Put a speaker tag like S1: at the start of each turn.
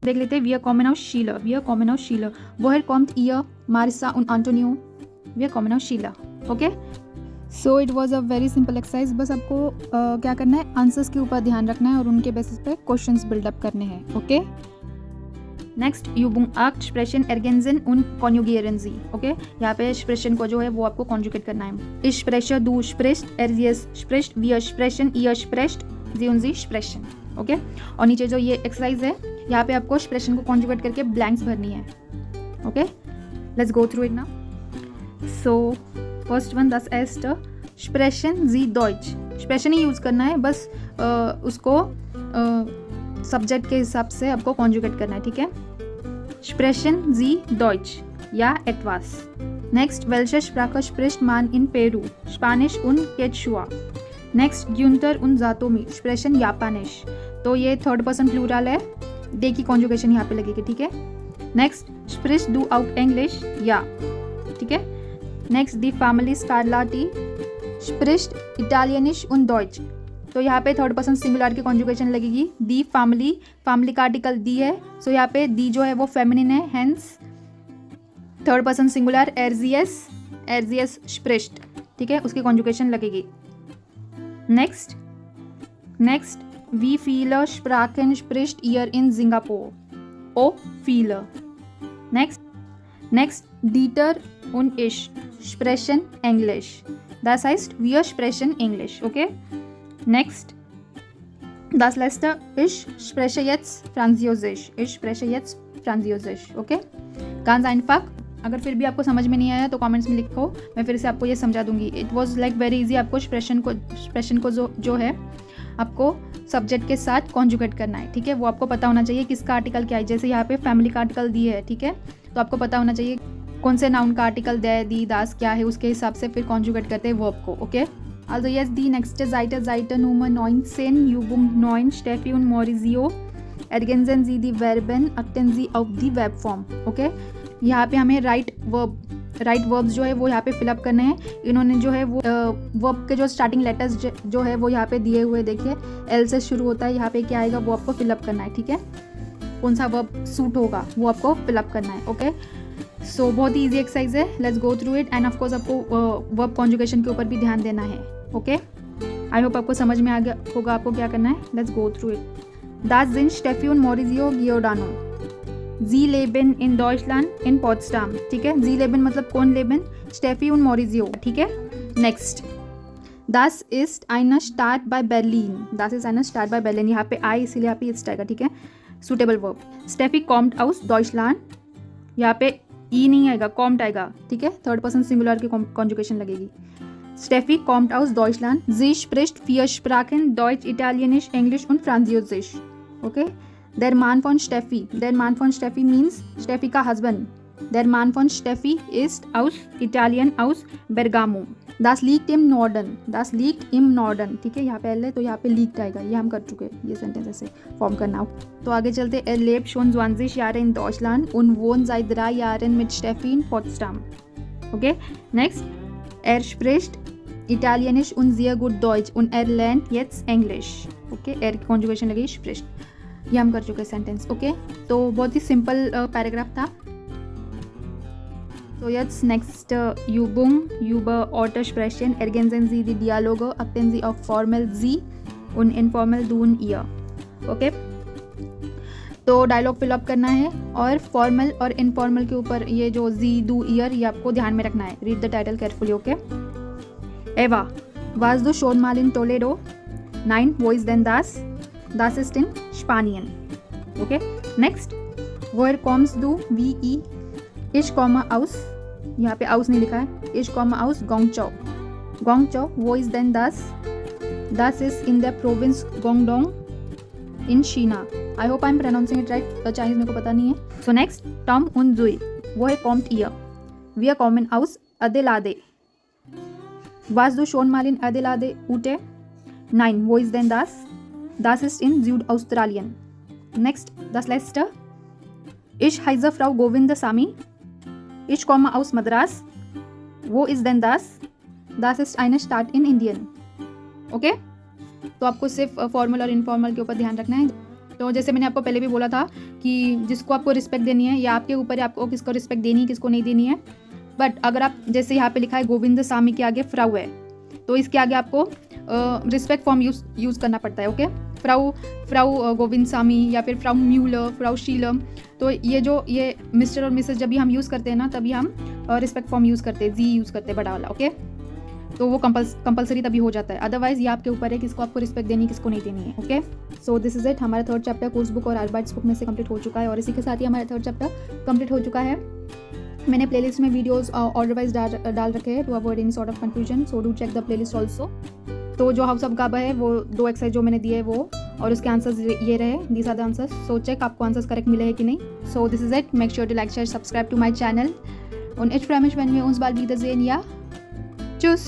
S1: देख लेते हैं. Wir kommen aus Chile. Wir kommen aus Chile. Woher kommt ihr, Marissa und Antonio? Wir kommen aus Chile. Okay? So it was a very simple exercise. बस आपको क्या करना है, answers के ऊपर ध्यान रखना है और उनके बेसिस पे क्वेश्चंस बिल्डअप करने हैं. Okay. Next Übung 8 Sprechen ergänzen und konjugieren Sie. Okay, यहाँ पे expression को जो है वो आपको conjugate करना है. Ich spreche, du sprichst, sie spricht, wir sprechen, ihr sprecht, sie und sie sprechen. Okay. और नीचे जो ये एक्सरसाइज है यहाँ पे आपको expression को conjugate करके blanks भरनी है. Okay, let's go through it now. So first one, das erste Sprechen Sie Deutsch. Sprechen he use करना है, बस उसको सब्जेक्ट के हिसाब से आपको कॉन्जुगेट करना है. ठीक है. Sprechen Sie Deutsch या etwas. Next, welche Sprache spricht man in Peru? Spanisch und Quechua. Next, Günther und Satomi sprechen Japanisch. तो ये थर्ड पर्सन प्लूरल है, दे की कॉन्जुगेशन यहाँ पे लगेगी. ठीक है. Next, sprichst du auch English? या. ठीक है. नेक्स्ट, दी फैमिली स्कारलाटी स्प्रिस्ट इटालियनिश उन डॉइच. तो यहाँ पे थर्ड पर्सन सिंगुलर की कॉन्जुगेशन लगेगी. दी फैमिली, फैमिली का आर्टिकल दी है, सो यहाँ पे दी जो है वो फेमिनिन है, हेंस थर्ड पर्सन सिंगुलर एर्जियस, एर्जियस स्प्रिस्ट. ठीक है, उसकी कॉन्जुगेशन लगेगी. नेक्स्ट, नेक्स्ट, वी फीलर स्प्राकेन स्प्रिस्ट ईयर इन सिंगापुर. ओ फीलर. Next, next, Dieter und ich sprechen Englisch. Das heißt, wir sprechen English. Okay? Next, das letzte, ich spreche jetzt Französisch. Ich spreche jetzt Französisch. Okay? Ganz einfach. अगर फिर भी आपको समझ में नहीं आया तो कमेंट्स में लिखो, मैं फिर से आपको ये समझा दूंगी. It was like very easy. आपको एक्सप्रेशन को जो है आपको सब्जेक्ट के साथ कॉन्जुगेट करना है. ठीक है. वो आपको पता होना चाहिए किसका आर्टिकल क्या है. जैसे यहाँ पे फैमिली का आर्टिकल दी है. ठीक है, तो आपको पता होना चाहिए कौन से नाउन का आर्टिकल दे, दी, दास क्या है, उसके हिसाब से फिर कॉन्जुगेट करते हैं वर्ब को. Okay. Also jetzt die nächste Seite Nummer 19, Übung 9, Steffi und Maurizio. Ergänzen Sie die Verben, achten Sie auf die Verbform. Okay. यहाँ पे हमें राइट वर्ब्स जो है वो यहाँ पे फिलअप करने हैं. इन्होंने जो है वो वर्ब के जो स्टार्टिंग लेटर्स जो है वो यहाँ पे दिए हुए देखिए, एल से शुरू होता है. यहाँ पे क्या आएगा वो आपको फिलअप करना है. ठीक है, कौन सा वर्ब सूट होगा वो आपको फिलअप करना है. ओके. सो बहुत ही ईजी एक्सरसाइज है. Let's go through it. And of course आपको वर्ब कॉन्जुगेशन के ऊपर भी ध्यान देना है. ओके. आई होप आपको समझ में आ गया होगा आपको क्या करना है. Let's go through it. Das sind Steffi und Maurizio Giordano. Sie leben in Deutschland in Potsdam. ठीक है. Sie leben मतलब कौन leben? Steffi und Maurizio. ठीक है. Next, Das ist eine Stadt bei Berlin. Das ist eine Stadt bei Berlin. यहाँ पे आई इसीलिए यहाँ पे ist आएगा. ठीक है. Suitable verb. Steffi kommt aus Deutschland. यहाँ पे ई नहीं आएगा, कॉम्ट आएगा. ठीक है. थर्ड पर्सन सिंगुलर की कॉन्जुगेशन लगेगी. Steffi kommt aus Deutschland. Sie spricht 4 Sprachen, Deutsch, Italienisch, Englisch und Französisch. Okay? Der Mann von Steffi. Der Mann von Steffi means Steffi का husband. Der Mann von Steffi ist aus Italien, aus Bergamo. Das liegt im Norden. Das liegt im Norden. ठीक है. यहाँ पे L है तो यहाँ पे liegt आएगा. ये हम कर चुके हैं. ये सेंटेंस ऐसे फॉर्म करना. तो आगे चलते. Er lebt schon 20 Jahre in Deutschland und wohnt seit 3 Jahren mit Steffi in Potsdam. Okay? Next. Er spricht Italienisch und sehr gut Deutsch und er lernt jetzt English. Okay? Er की conjugation लगी spricht. ये हम कर चुके sentence. Okay. तो बहुत ही simple paragraph था. So jetzt nächste Übung über Ortssprechen. Ergänzen Sie die Dialoge, achten Sie auf formell Sie und informell du und ihr. Okay. तो डायलॉग फिलअप करना है और फॉर्मल और इनफॉर्मल के ऊपर ये जो जी, डू, ईयर ये आपको ध्यान में रखना है. Read the title carefully. Okay. Eva, warst du schon mal in Toledo? Nein, wo ist denn das? Das ist in Spanien. Okay. Next. Woher kommst du? Wie ich? Ich komme aus, यहाँ पे aus नहीं लिखा है. Ich komme aus Guangzhou. Guangzhou, wo ist denn das? Das ist in der Provinz Guangdong in China. I hope I'm pronouncing it right. Chinese मेरे को पता नहीं है. So next, Tom und Zoe. Woher kommt ihr? Wir kommen aus Adelaide. Warst du schon mal in Adelaide, Ute? Nein, wo ist denn das? Das ist in Südaustralien. Next, das letzte. Ich heiße Frau Govindasamy. Ich komme aus Madras. Wo ist denn das? Das ist eine Stadt in Indien. Okay. तो आपको सिर्फ formal और informal के ऊपर ध्यान रखना है. तो जैसे मैंने आपको पहले भी बोला था कि जिसको आपको रिस्पेक्ट देनी है या आपके ऊपर है आपको किसको रिस्पेक्ट देनी है किसको नहीं देनी है। बट अगर आप जैसे यहाँ पे लिखा है गोविंद स्वामी के आगे फ्राउ है, तो इसके आगे आपको रिस्पेक्ट फॉर्म यूज़ करना पड़ता है। ओके, फ्राउ गोविंद स्वामी या फिर फ्राउ म्यूलर, फ्राउ शीलर। तो ये मिस्टर और मिसेस जब भी हम यूज़ करते हैं ना, तभी हम रिस्पेक्ट फॉर्म यूज़ करते हैं, जी यूज़ करते हैं बड़ा वाला। ओके, तो वो कंपलसरी तभी हो जाता है। अदरवाइज ये आपके ऊपर है किसको आपको रिस्पेक्ट देनी किसको नहीं देनी है। Okay, so this is it. हमारा थर्ड चैप्टर कोर्स बुक और आर्टबाइट्स बुक में से कंप्लीट हो चुका है और इसी के साथ ही हमारा थर्ड चैप्टर कंप्लीट हो चुका है। मैंने प्लेलिस्ट में वीडियोस ऑर्डर वाइज डाल रखे हैं to avoid any sort of confusion, so do check the playlist also. तो जो हाउस ऑफ गाबा है वो 2 एक्सरसाइज जो मैंने दिए है वो, और उसके आंसर्स ये रहे, these are the answers. So check आपको आंसर्स करेक्ट मिले हैं कि नहीं। So this is it, make sure to like share subscribe to my channel. Und ich freue mich, wenn wir uns bald wiedersehen, ja? Tschüss!